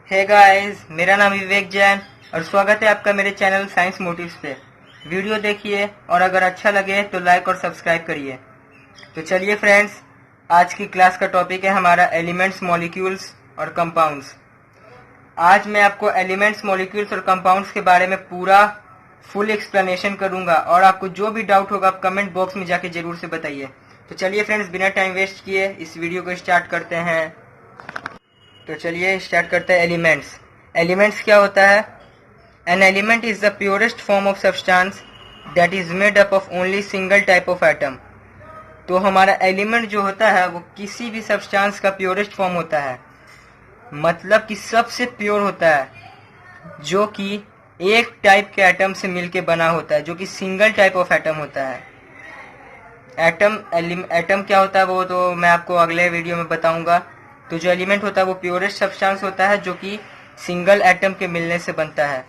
Hey guys, मेरा नाम विवेक जैन और स्वागत है आपका मेरे चैनल साइंस मोटिव्स पे। वीडियो देखिए और अगर अच्छा लगे तो लाइक और सब्सक्राइब करिए। तो चलिए फ्रेंड्स, आज की क्लास का टॉपिक है हमारा एलिमेंट्स, मॉलिक्यूल्स और कंपाउंड्स। आज मैं आपको एलिमेंट्स, मॉलिक्यूल्स और कंपाउंड्स के बारे में पूरा फुल एक्सप्लेनेशन करूंगा और आपको जो भी डाउट होगा आप कमेंट बॉक्स में जाके जरूर से बताइए। तो चलिए फ्रेंड्स, बिना टाइम वेस्ट किए इस वीडियो को स्टार्ट करते हैं। तो चलिए स्टार्ट करते हैं। एलिमेंट्स क्या होता है? An element is the purest form of substance that is made up of only single type of atom. तो हमारा एलिमेंट जो होता है वो किसी भी सब्सटेंस का प्योरेस्ट फॉर्म होता है, मतलब कि सबसे प्योर होता है, जो कि एक टाइप के एटम से मिलके बना होता है, जो कि सिंगल टाइप ऑफ एटम होता है। एटम क्या होता है वो तो मैं आपको अगले वीडियो में बताऊंगा। तो जो एलिमेंट होता है वो प्योरेस्ट सब्सटेंस होता है जो कि सिंगल एटम के मिलने से बनता है,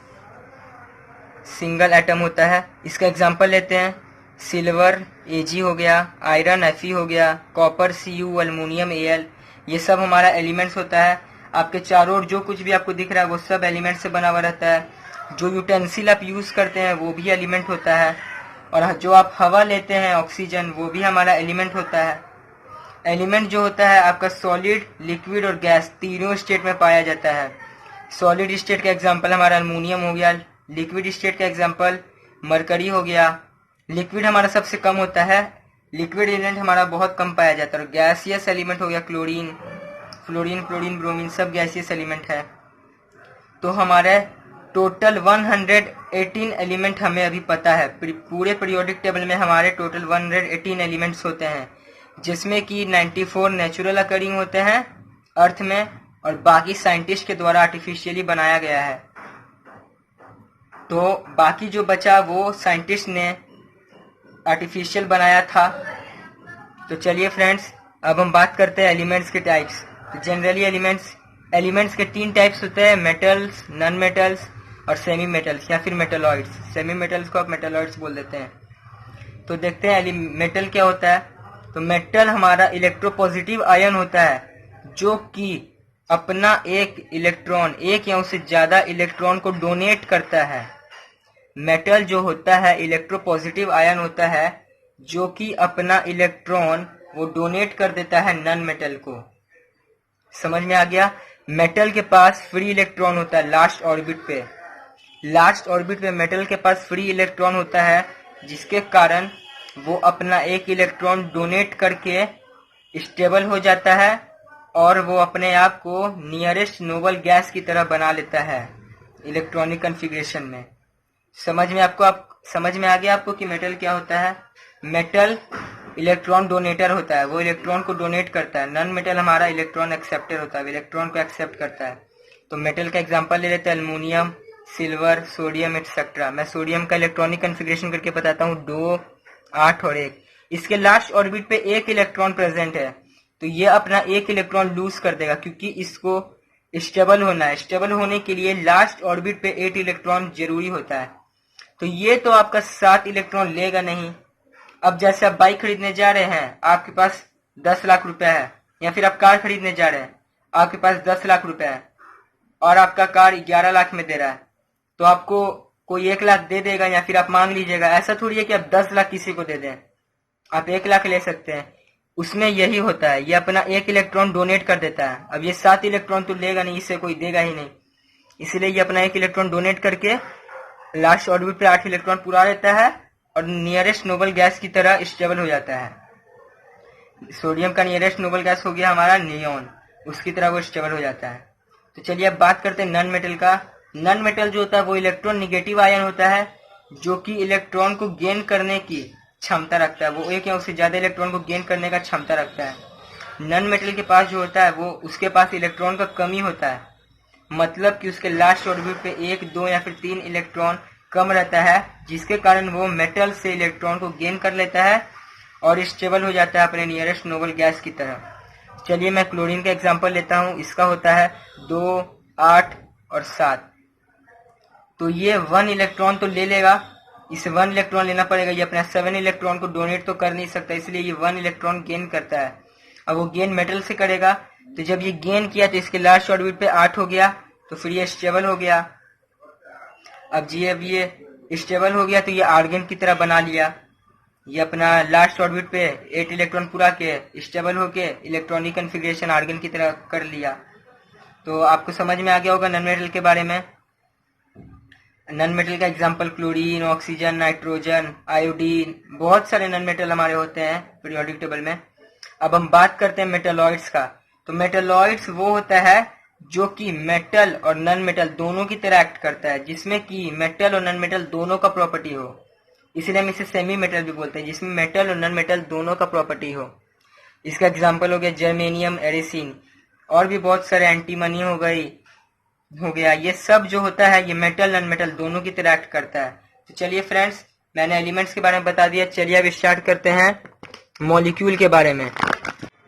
सिंगल एटम होता है। इसका एग्जांपल लेते हैं। सिल्वर Ag हो गया, आयरन Fe हो गया, कॉपर Cu, अल्मोनियम Al, ये सब हमारा एलिमेंट्स होता है। आपके चारों ओर जो कुछ भी आपको दिख रहा है वो सब एलिमेंट से बना हुआ रहता है। जो यूटेंसिल आप यूज करते हैं वो भी एलिमेंट होता है, और जो आप हवा लेते हैं ऑक्सीजन, वो भी हमारा एलिमेंट होता है। एलिमेंट जो होता है आपका सॉलिड, लिक्विड और गैस तीनों स्टेट में पाया जाता है। सॉलिड स्टेट का एग्जांपल हमारा अल्मोनियम हो गया, लिक्विड स्टेट का एग्जांपल मरकरी हो गया। लिक्विड हमारा सबसे कम होता है, लिक्विड एलिमेंट हमारा बहुत कम पाया जाता है। और गैसियस एलिमेंट हो गया क्लोरीन, फ्लोरीन, क्लोरीन, ब्रोमीन, सब गैसियस एलिमेंट है। तो हमारे टोटल 118 एलिमेंट हमें अभी पता है। पूरे पीरियोडिक टेबल में हमारे टोटल 118 एलिमेंट्स होते हैं, जिसमें कि 94 नेचुरल अकरिंग होते हैं अर्थ में, और बाकी साइंटिस्ट के द्वारा आर्टिफिशियली बनाया गया है। तो बाकी जो बचा वो साइंटिस्ट ने आर्टिफिशियल बनाया था। तो चलिए फ्रेंड्स, अब हम बात करते हैं एलिमेंट्स के टाइप्स। तो जनरली एलिमेंट्स के 3 टाइप्स होते हैं, मेटल्स, नॉन मेटल्स और सेमी मेटल्स या फिर मेटलॉइड्स। सेमी मेटल्स को आप मेटलॉइड्स बोल देते हैं। तो देखते हैं मेटल क्या होता है। तो मेटल हमारा इलेक्ट्रोपॉजिटिव आयन होता है, जो कि अपना एक इलेक्ट्रॉन, एक या उससे ज्यादा इलेक्ट्रॉन को डोनेट करता है। मेटल जो होता है इलेक्ट्रोपॉजिटिव आयन होता है, जो कि अपना इलेक्ट्रॉन वो डोनेट कर देता है नॉन मेटल को। समझ में आ गया? मेटल के पास फ्री इलेक्ट्रॉन होता है लास्ट ऑर्बिट पे। लास्ट ऑर्बिट पे मेटल के पास फ्री इलेक्ट्रॉन होता है, जिसके कारण वो अपना एक इलेक्ट्रॉन डोनेट करके स्टेबल हो जाता है और वो अपने आप को नियरेस्ट नोबल गैस की तरह बना लेता है इलेक्ट्रॉनिक कॉन्फ़िगरेशन में। समझ में आ गया आपको कि मेटल क्या होता है? मेटल इलेक्ट्रॉन डोनेटर होता है, वो इलेक्ट्रॉन को डोनेट करता है। नॉन मेटल हमारा इलेक्ट्रॉन एक्सेप्टर होता है, इलेक्ट्रॉन को एक्सेप्ट करता है। तो मेटल का एग्जांपल ले लेते हैं, अल्मोनियम, सिल्वर, सोडियम एक्सेट्रा। मैं सोडियम का इलेक्ट्रॉनिक कॉन्फ़िगरेशन करके बताता हूँ, 2, 8 और 1। इसके लास्ट ऑर्बिट पे एक इलेक्ट्रॉन प्रेजेंट है, तो ये अपना एक इलेक्ट्रॉन लूज कर देगा, क्योंकि इसको स्टेबल होना है। स्टेबल होने के लिए लास्ट ऑर्बिट पे 8 इलेक्ट्रॉन जरूरी होता है। तो ये तो आपका 7 इलेक्ट्रॉन लेगा नहीं। अब जैसे आप बाइक खरीदने जा रहे हैं, आपके पास 10 लाख रुपए है, या फिर आप कार खरीदने जा रहे हैं, आपके पास 10 लाख रुपए है और आपका कार 11 लाख में दे रहा है, तो आपको कोई 1 लाख दे देगा या फिर आप मांग लीजिएगा। ऐसा थोड़ी है कि आप 10 लाख किसी को दे दें, आप 1 लाख ले सकते हैं। उसमें यही होता है, ये अपना एक इलेक्ट्रॉन डोनेट कर देता है। अब ये 7 इलेक्ट्रॉन तो लेगा नहीं, इससे कोई देगा ही नहीं, इसलिए ये अपना एक इलेक्ट्रॉन डोनेट करके लास्ट ऑर्बिट पे 8 इलेक्ट्रॉन पूरा रहता है और नियरेस्ट नोबल गैस की तरह स्टेबल हो जाता है। सोडियम का नियरेस्ट नोबल गैस हो गया हमारा नियॉन, उसकी तरह वो स्टेबल हो जाता है। तो चलिए अब बात करते हैं नॉन मेटल का। नॉन मेटल जो होता है वो इलेक्ट्रॉन निगेटिव आयन होता है, जो कि इलेक्ट्रॉन को गेन करने की क्षमता रखता है। वो एक या उससे ज्यादा इलेक्ट्रॉन को गेन करने का क्षमता रखता है। नॉन मेटल के पास जो होता है वो उसके पास इलेक्ट्रॉन का कमी होता है, मतलब कि उसके लास्ट ऑर्बिट पे 1, 2 या फिर 3 इलेक्ट्रॉन कम रहता है, जिसके कारण वो मेटल से इलेक्ट्रॉन को गेन कर लेता है और स्टेबल हो जाता है अपने नियरेस्ट नोबल गैस की तरह। चलिए मैं क्लोरीन का एग्जांपल लेता हूँ। इसका होता है 2, 8 और 7। तो ये 1 इलेक्ट्रॉन तो ले लेगा, इसे 1 इलेक्ट्रॉन लेना पड़ेगा। ये अपना 7 इलेक्ट्रॉन को डोनेट तो कर नहीं सकता, इसलिए ये 1 इलेक्ट्रॉन गेन करता है। अब वो गेन मेटल से करेगा, तो जब ये गेन किया तो इसके लास्ट ऑर्बिट पे 8 हो गया, तो फिर ये स्टेबल हो गया। अब ये स्टेबल हो गया तो ये आर्गन की तरह बना लिया। ये अपना लास्ट ऑर्बिट पे 8 इलेक्ट्रॉन पूरा के स्टेबल होके इलेक्ट्रॉनिक कन्फिग्रेशन आर्गन की तरह कर लिया। तो आपको समझ में आ गया होगा नॉन मेटल के बारे में। नॉन मेटल का example chlorine, oxygen, nitrogen, iodine, बहुत सारे नॉन मेटल हमारे होते हैं पीरियोडिक टेबल में। अब हम बात करते हैं मेटलॉइड्स का। तो मेटलॉइड्स वो होता है जो कि मेटल और नॉन मेटल दोनों की तरह एक्ट करता है, जिसमें कि मेटल और नॉन मेटल दोनों का प्रॉपर्टी हो। इसलिए हम इसे सेमी मेटल भी बोलते हैं, जिसमें मेटल और नॉन मेटल दोनों का प्रॉपर्टी हो। इसका एग्जांपल हो गया जर्मेनियम, एरिसिन, और भी बहुत सारे, एंटीमनी हो गया। ये सब जो होता है ये मेटल नॉन मेटल दोनों की तरह एक्ट करता है। तो चलिए फ्रेंड्स, मैंने एलिमेंट्स के बारे में बता दिया। चलिए अब स्टार्ट करते हैं मॉलिक्यूल के बारे में।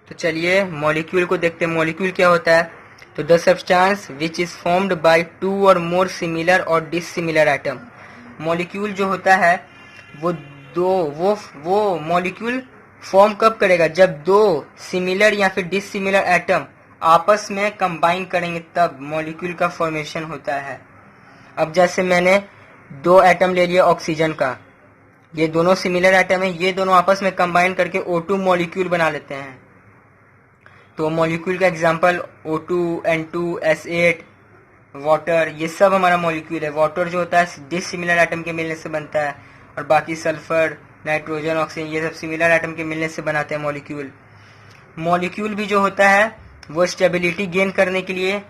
तो चलिए मॉलिक्यूल को देखते हैं। मॉलिक्यूल क्या होता है? तो the substance which is formed by 2 और मोर सिमिलर और डिसिमिलर एटम। मॉलिक्यूल जो होता है वो मॉलिक्यूल फॉर्म कब करेगा? जब 2 सिमिलर या फिर डिसिमिलर एटम आपस में कंबाइन करेंगे, तब मॉलिक्यूल का फॉर्मेशन होता है। अब जैसे मैंने 2 एटम ले लिया ऑक्सीजन का, ये दोनों सिमिलर एटम है, ये दोनों आपस में कंबाइन करके O2 मॉलिक्यूल बना लेते हैं। तो मॉलिक्यूल का example O2, N2, S8, water, ये सब हमारा मॉलिक्यूल है। वाटर जो होता है डिसिमिलर एटम के मिलने से बनता है, और बाकी सल्फर, नाइट्रोजन, ऑक्सीजन, ये सब सिमिलर एटम के मिलने से बनाते हैं मॉलिक्यूल। मॉलिक्यूल भी जो होता है वो स्टेबिलिटी गेन करने के लिए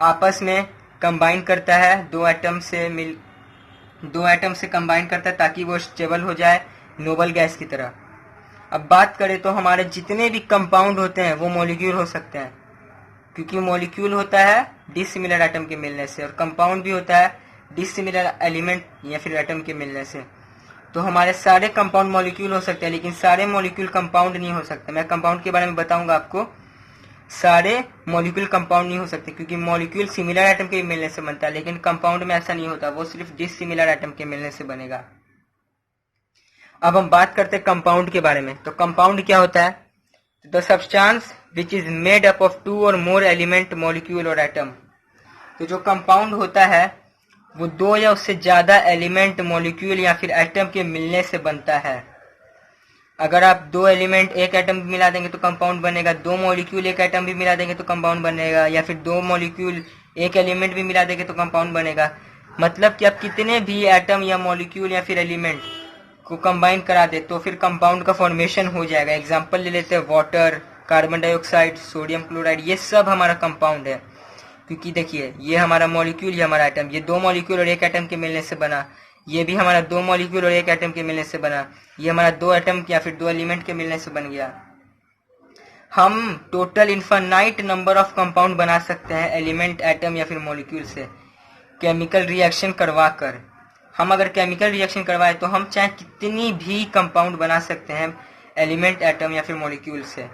आपस में कंबाइन करता है, 2 एटम से कंबाइन करता है ताकि वो स्टेबल हो जाए नोबल गैस की तरह। अब बात करें तो हमारे जितने भी कंपाउंड होते हैं वो मॉलिक्यूल हो सकते हैं, क्योंकि मॉलिक्यूल होता है डिसिमिलर एटम के मिलने से, और कंपाउंड भी होता है डिसिमिलर एलिमेंट या फिर एटम के मिलने से। तो हमारे सारे कंपाउंड मॉलिक्यूल हो सकते हैं, लेकिन सारे मॉलिक्यूल कंपाउंड नहीं हो सकते। मैं कंपाउंड के बारे में बताऊंगा आपको। सारे मॉलिक्यूल कंपाउंड नहीं हो सकते, क्योंकि मॉलिक्यूल सिमिलर एटम के मिलने से बनता है, लेकिन कंपाउंड में ऐसा नहीं होता, वो सिर्फ डिसिमिलर एटम के मिलने से बनेगा। अब हम बात करते हैं कंपाउंड के बारे में। तो कंपाउंड क्या होता है? The substance which is made up of 2 और मोर एलिमेंट, मॉलिक्यूल और एटम। तो जो कंपाउंड होता है वो 2 या उससे ज्यादा एलिमेंट, मॉलिक्यूल या फिर एटम के मिलने से बनता है। अगर आप 2 एलिमेंट एक एटम भी मिला देंगे तो कंपाउंड बनेगा, 2 मॉलिक्यूल एक एटम भी मिला देंगे तो कंपाउंड बनेगा, या फिर 2 मॉलिक्यूल एक एलिमेंट भी मिला देंगे तो कंपाउंड बनेगा। मतलब कि आप कितने भी एटम या मॉलिक्यूल या फिर एलिमेंट को कंबाइन करा दे तो फिर कंपाउंड का फॉर्मेशन हो जाएगा। एग्जाम्पल ले लेते हैं water, carbon dioxide, sodium chloride, ये सब हमारा कंपाउंड है। क्योंकि देखिए ये हमारा मॉलिक्यूल, ये हमारा एटम, ये 2 मॉलिक्यूल और एक एटम के मिलने से बना। ये भी हमारा 2 मॉलिक्यूल और एक एटम के मिलने से बना। ये हमारा 2 एटम या फिर 2 एलिमेंट के मिलने से बन गया। हम total infinite number of compound बना सकते हैं एलिमेंट, एटम या फिर मॉलिक्यूल से केमिकल रिएक्शन करवाकर। हम अगर केमिकल रिएक्शन करवाए तो हम चाहे कितनी भी कंपाउंड बना सकते हैं एलिमेंट, एटम या फिर मॉलिक्यूल से।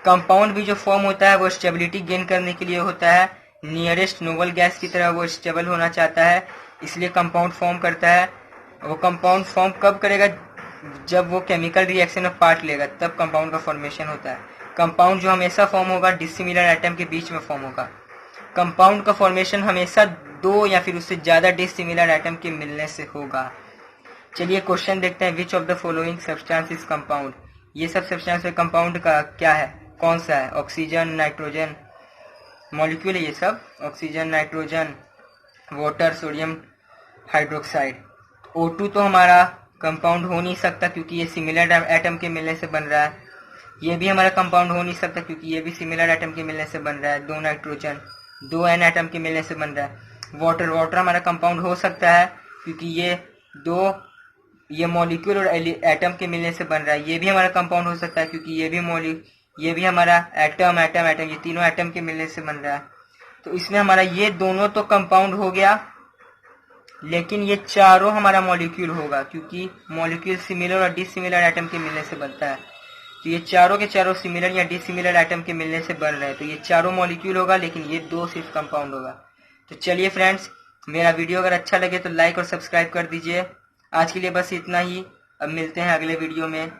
कंपाउंड भी जो फॉर्म होता है वो स्टेबिलिटी गेन करने के लिए होता है। नियरेस्ट नोबल गैस की तरह वो स्टेबल होना चाहता है, इसलिए कंपाउंड फॉर्म करता है। वो कंपाउंड फॉर्म कब करेगा? जब वो केमिकल रिएक्शन में पार्ट लेगा, तब कंपाउंड का फॉर्मेशन होता है। कंपाउंड जो हमेशा फॉर्म होगा डिसिमिलर एटम के बीच में फॉर्म होगा। कंपाउंड का फॉर्मेशन हमेशा 2 या फिर उससे ज्यादा डिसिमिलर एटम के मिलने से होगा। चलिए क्वेश्चन देखते हैं। Which of the following substance is compound? ये सब सब्सटेंस है कंपाउंड का क्या है, कौन सा है? ऑक्सीजन, नाइट्रोजन, मॉलिक्यूल है ये सब। Oxygen, nitrogen, water, sodium hydroxide. O2 तो हमारा कंपाउंड हो नहीं सकता क्योंकि ये सिमिलर एटम के मिलने से बन रहा है। ये भी हमारा कंपाउंड हो नहीं सकता क्योंकि ये भी सिमिलर एटम के मिलने से बन रहा है। 2 नाइट्रोजन, 2 N एटम के मिलने से बन रहा है। वाटर हमारा कंपाउंड हो सकता है क्योंकि ये मॉलिक्यूल और एटम के मिलने से बन रहा है। ये भी हमारा कंपाउंड हो सकता है क्योंकि ये भी हमारा एटम, ये तीनों एटम के मिलने से बन रहा है। तो इसमें हमारा ये दोनों तो कंपाउंड हो गया, लेकिन ये चारों हमारा मॉलिक्यूल होगा क्योंकि मॉलिक्यूल सिमिलर और डिसिमिलर एटम के मिलने से बनता है। तो ये चारों के चारों सिमिलर या डिसिमिलर एटम के मिलने से बन रहे हैं, तो ये चारों मॉलिक्यूल होगा, लेकिन ये 2 सिर्फ कंपाउंड होगा। तो चलिए फ्रेंड्स, मेरा वीडियो अगर अच्छा लगे तो लाइक और सब्सक्राइब कर दीजिए। आज के लिए बस इतना ही। अब मिलते हैं अगले वीडियो में।